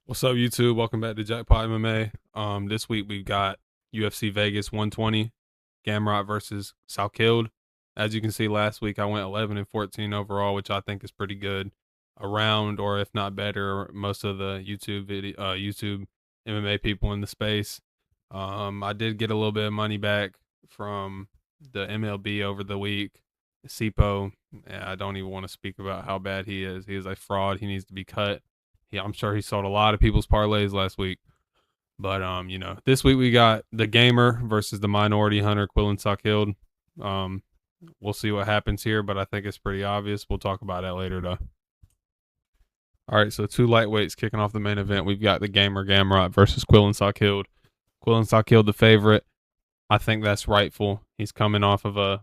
What's up, YouTube? Welcome back to Jackpot MMA. This week we've got UFC Vegas 120, Gamrot versus Salkilld. As you can see, last week I went 11 and 14 overall, which I think is pretty good. Around, or if not better, most of the YouTube MMA people in the space. I did get a little bit of money back from the MLB over the week. Sipo, I don't even want to speak about how bad he is. He is a fraud. He needs to be cut. Yeah, I'm sure he sold a lot of people's parlays last week. But this week we got the gamer versus the minority hunter, Quillen Salkilld. Um, we'll see what happens here, but I think it's pretty obvious. We'll talk about that later though. All right, so two lightweights kicking off the main event. We've got the gamer Gamrot versus Quillen Salkilld. Quillen Salkilld, the favorite. I think that's rightful. He's coming off of a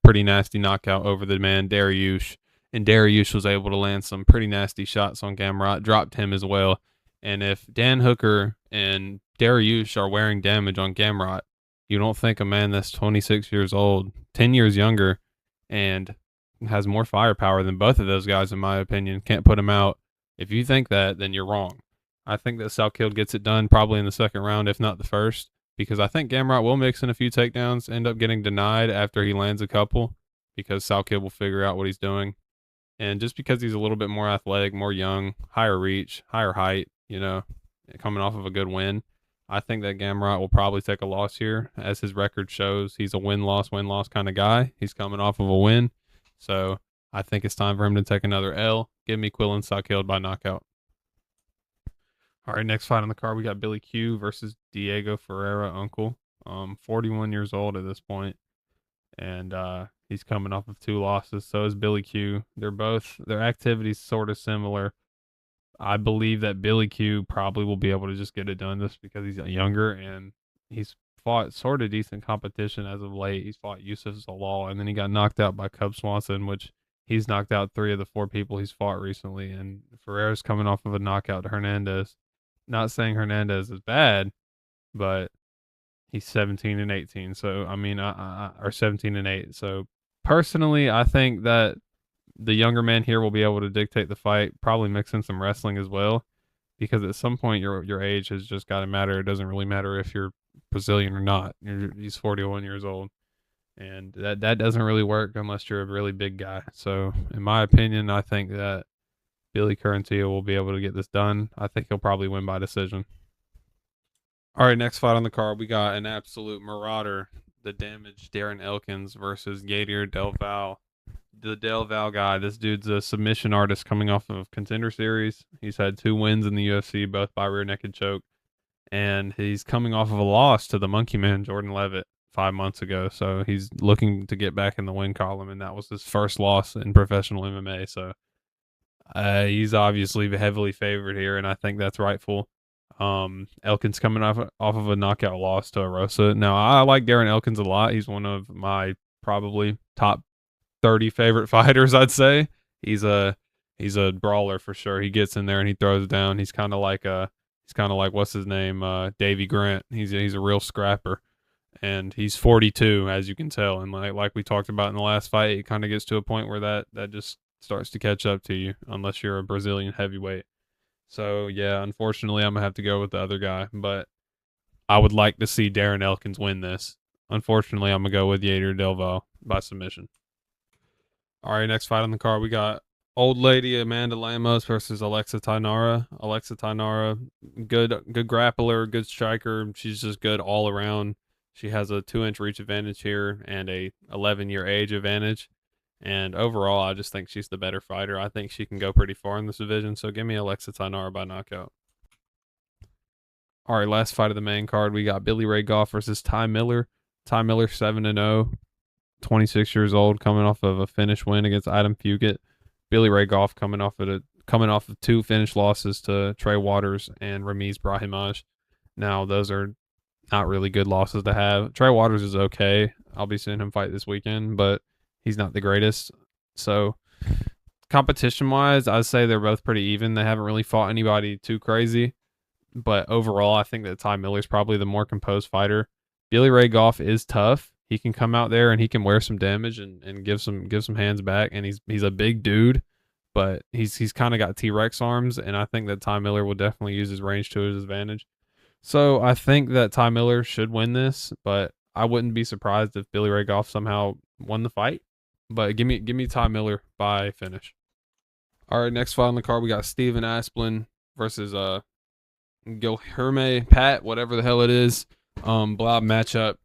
pretty nasty knockout over the man Dariush, and Dariush was able to land some pretty nasty shots on Gamrot, dropped him as well. And if Dan Hooker and Dariush are wearing damage on Gamrot, you don't think a man that's 26 years old, 10 years younger, and has more firepower than both of those guys, in my opinion, can't put him out. If you think that, then you're wrong. I think that Salkilld gets it done probably in the second round, if not the first, because I think Gamrot will mix in a few takedowns, end up getting denied after he lands a couple, because Salkilld will figure out what he's doing. And just because he's a little bit more athletic, more young, higher reach, higher height, coming off of a good win, I think that Gamrot will probably take a loss here. As his record shows, he's a win loss kind of guy. He's coming off of a win. So I think it's time for him to take another L. Give me Quillen Salkilld by knockout. All right, next fight on the card, we got Billy Q versus Diego Ferreira, Uncle. 41 years old at this point, and he's coming off of two losses. So is Billy Q. Their activities sort of similar. I believe that Billy Q probably will be able to just get it done just because he's younger and he's fought sort of decent competition as of late. He's fought Yusuf Zalal, and then he got knocked out by Cub Swanson, which he's knocked out three of the four people he's fought recently. And Ferreira's coming off of a knockout to Hernandez. Not saying Hernandez is bad, but he's 17 and 18. So I mean, or 17 and 8. So personally, I think that the younger man here will be able to dictate the fight, probably mix in some wrestling as well, because at some point your age has just got to matter. It doesn't really matter if you're Brazilian or not. He's 41 years old, and that doesn't really work unless you're a really big guy. So in my opinion, I think that Billy Currencio will be able to get this done. I think he'll probably win by decision. All right, next fight on the card, we got an absolute marauder, the damaged Darren Elkins versus Gator Del Val. The Del Val guy, this dude's a submission artist coming off of Contender Series. He's had two wins in the UFC, both by rear naked choke, and he's coming off of a loss to the Monkey Man Jordan Levitt 5 months ago. So he's looking to get back in the win column, and that was his first loss in professional MMA. So he's obviously heavily favored here, and I think that's rightful. Elkins coming off of a knockout loss to Arosa. Now I like Darren Elkins a lot. He's one of my probably top 30 favorite fighters, I'd say. He's a brawler for sure. He gets in there and he throws down. He's kind of like what's his name? Davy Grant. He's a real scrapper. And he's 42, as you can tell. And like we talked about in the last fight, it kind of gets to a point where that just starts to catch up to you unless you're a Brazilian heavyweight. So yeah, unfortunately, I'm gonna have to go with the other guy, but I would like to see Darren Elkins win this. Unfortunately, I'm gonna go with Yater Delval by submission. All right, next fight on the card, we got old lady Amanda Lamos versus Alexa Tainara. Alexa Tainara, good grappler, good striker. She's just good all around. She has a 2-inch reach advantage here and a 11-year age advantage. And overall, I just think she's the better fighter. I think she can go pretty far in this division. So give me Alexa Tainara by knockout. All right, last fight of the main card, we got Billy Ray Goff versus Ty Miller. Ty Miller 7-0, 26 years old, coming off of a finish win against Adam Fugit. Billy Ray Goff coming off of two finish losses to Trey Waters and Ramiz Brahimaj. Now those are not really good losses to have. Trey Waters is okay. I'll be seeing him fight this weekend, but he's not the greatest. So competition wise, I'd say they're both pretty even. They haven't really fought anybody too crazy. But overall, I think that Ty Miller's probably the more composed fighter. Billy Ray Goff is tough. He can come out there and he can wear some damage and give some hands back. And he's a big dude, but he's kind of got T-Rex arms, and I think that Ty Miller will definitely use his range to his advantage. So I think that Ty Miller should win this, but I wouldn't be surprised if Billy Ray Goff somehow won the fight. But give me Ty Miller by finish. All right, next fight on the card we got Steven Asplin versus Gilherme Pat, whatever the hell it is. Blob matchup.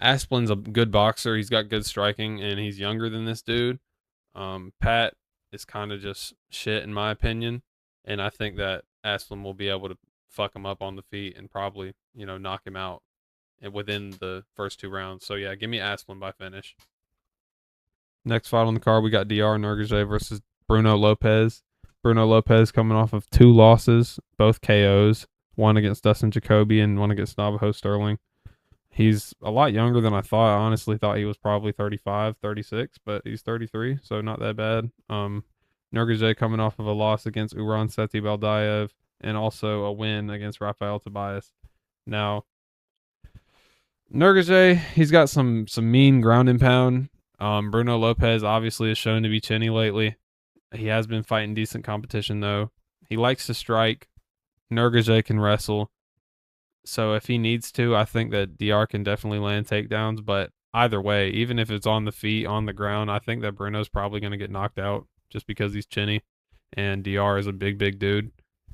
Asplin's a good boxer. He's got good striking, and he's younger than this dude. Pat is kind of just shit in my opinion, and I think that Asplin will be able to fuck him up on the feet and probably knock him out within the first 2 rounds. So yeah, give me Asplin by finish. Next fight on the card we got Dr. Nurgaje versus Bruno Lopez. Bruno Lopez coming off of 2 losses, both KOs, one against Dustin Jacoby and one against Navajo Sterling. He's a lot younger than I thought. I honestly thought he was probably 35, 36, but he's 33, so not that bad. Nurgaje coming off of a loss against Uran Seti Baldaev and also a win against Rafael Tobias. Now, Nurgaje, he's got some mean ground and pound. Bruno Lopez obviously has shown to be chinny lately. He has been fighting decent competition though. He likes to strike. Nurgaje can wrestle. So if he needs to, I think that DR can definitely land takedowns. But either way, even if it's on the feet, on the ground, I think that Bruno's probably going to get knocked out just because he's chinny. And DR is a big dude.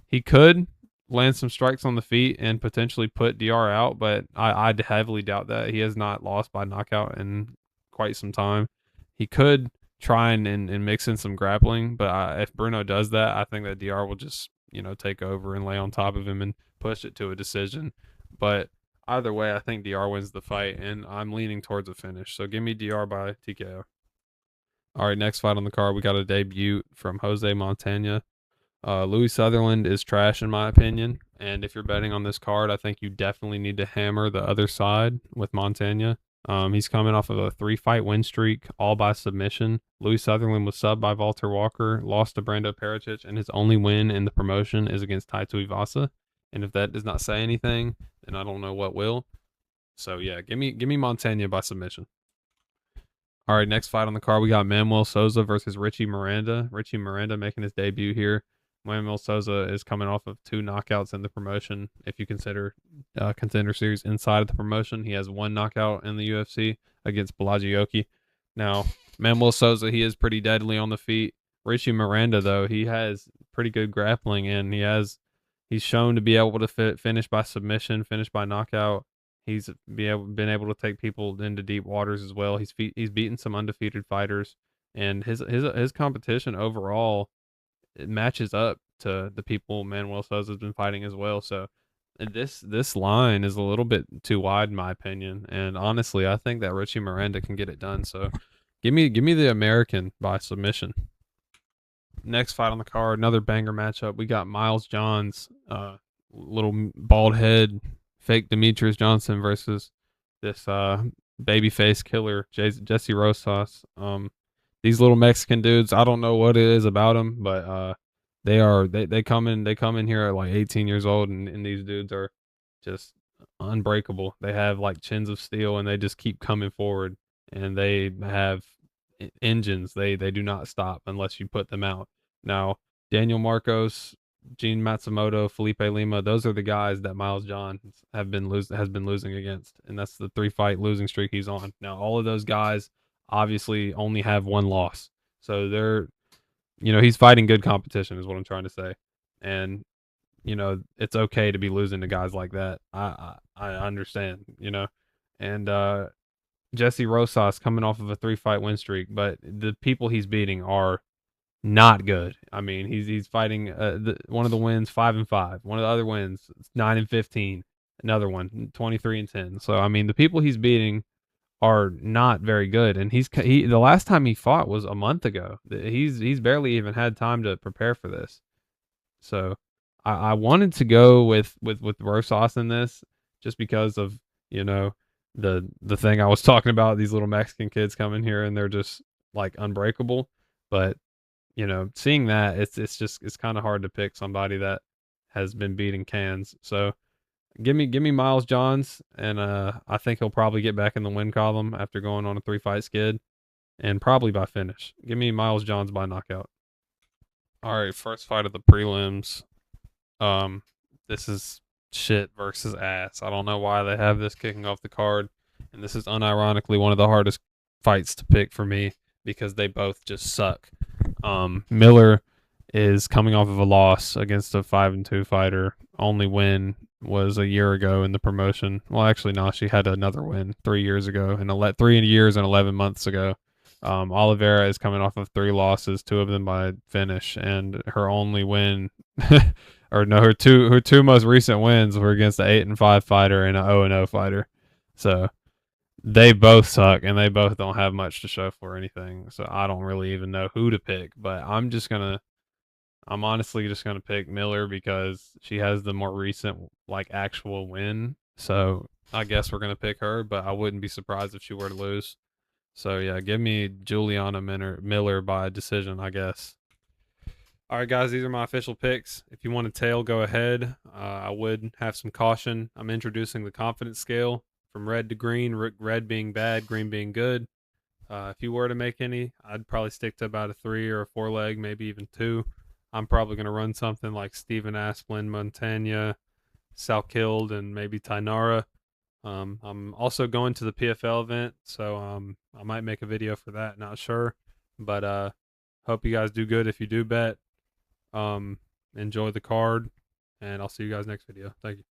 He could land some strikes on the feet and potentially put DR out, but I heavily doubt that. He has not lost by knockout in quite some time. He could try and mix in some grappling, but if Bruno does that, I think that DR will just take over and lay on top of him and push it to a decision. But either way, I think DR wins the fight, and I'm leaning towards a finish. So give me DR by TKO. All right, next fight on the card, we got a debut from Jose Montana. Louis Sutherland is trash in my opinion, and if you're betting on this card, I think you definitely need to hammer the other side with Montana. He's coming off of a 3-fight win streak, all by submission. Louis Sutherland was subbed by Walter Walker, lost to Brando Pericic, and his only win in the promotion is against Taito Ivasa. And if that does not say anything, then I don't know what will. So yeah, give me Montana by submission. All right, next fight on the card, we got Manuel Souza versus Richie Miranda. Richie Miranda making his debut here. Manuel Souza is coming off of 2 knockouts in the promotion. If you consider contender series inside of the promotion, he has 1 knockout in the UFC against Pelagioki. Now, Manuel Souza, he is pretty deadly on the feet. Richie Miranda, though, he has pretty good grappling, and he's shown to be able to finish by submission, finish by knockout. He's been able to take people into deep waters as well. He's beaten some undefeated fighters, and his competition overall, it matches up to the people Manuel Souza has been fighting as well. So this line is a little bit too wide in my opinion, and honestly, I think that Richie Miranda can get it done. So give me the American by submission. Next fight on the card, another banger matchup. We got Miles Johns, little bald head, fake Demetrius Johnson versus this babyface killer Jesse Rosas. These little Mexican dudes, I don't know what it is about them, but they come in here at like 18 years old, and these dudes are just unbreakable. They have like chins of steel, and they just keep coming forward, and they have engines. They do not stop unless you put them out. Now, Daniel Marcos, Gene Matsumoto, Felipe Lima, those are the guys that Miles John has been losing against, and that's the 3-fight losing streak he's on. Now, all of those guys obviously only have 1 loss, so they're, he's fighting good competition, is what I'm trying to say, and it's okay to be losing to guys like that. I understand, and Jesse Rosas coming off of a 3-fight win streak, but the people he's beating are not good. I mean, he's fighting one of the wins 5-5, one of the other wins 9-15, another one 23-10. So I mean, the people he's beating are not very good, and the last time he fought was a month ago. He's barely even had time to prepare for this. So I wanted to go with Rosas in this just because of the thing I was talking about, these little Mexican kids coming here and they're just like unbreakable. But seeing that, it's kind of hard to pick somebody that has been beating cans. So give me Miles Johns, and I think he'll probably get back in the win column after going on a 3-fight skid, and probably by finish. Give me Miles Johns by knockout. All right, first fight of the prelims. Um, this is shit versus ass. I don't know why they have this kicking off the card, and this is unironically one of the hardest fights to pick for me because they both just suck. Miller is coming off of a loss against a 5-2 fighter. Only win was a year ago in the promotion. Well, actually, no, she had another win 3 years ago, and 3 years and 11 months ago. Oliveira is coming off of 3 losses, 2 of them by finish, and her only win, or no, her two most recent wins were against the 8-5 fighter and an 0-0 fighter. So they both suck, and they both don't have much to show for anything. So I don't really even know who to pick, but I'm honestly just gonna pick Miller because she has the more recent like actual win. So I guess we're gonna pick her, but I wouldn't be surprised if she were to lose. So yeah, give me Juliana Miller by decision, I guess. All right, guys, these are my official picks. If you want a tail, go ahead. I would have some caution. I'm introducing the confidence scale from red to green, red being bad, green being good. If you were to make any, I'd probably stick to about a 3 or 4 leg, maybe even 2. I'm probably going to run something like Steven Asplin, Montana, Salkilld, and maybe Tainara. I'm also going to the PFL event, so I might make a video for that. Not sure, but hope you guys do good if you do bet. Enjoy the card, and I'll see you guys next video. Thank you.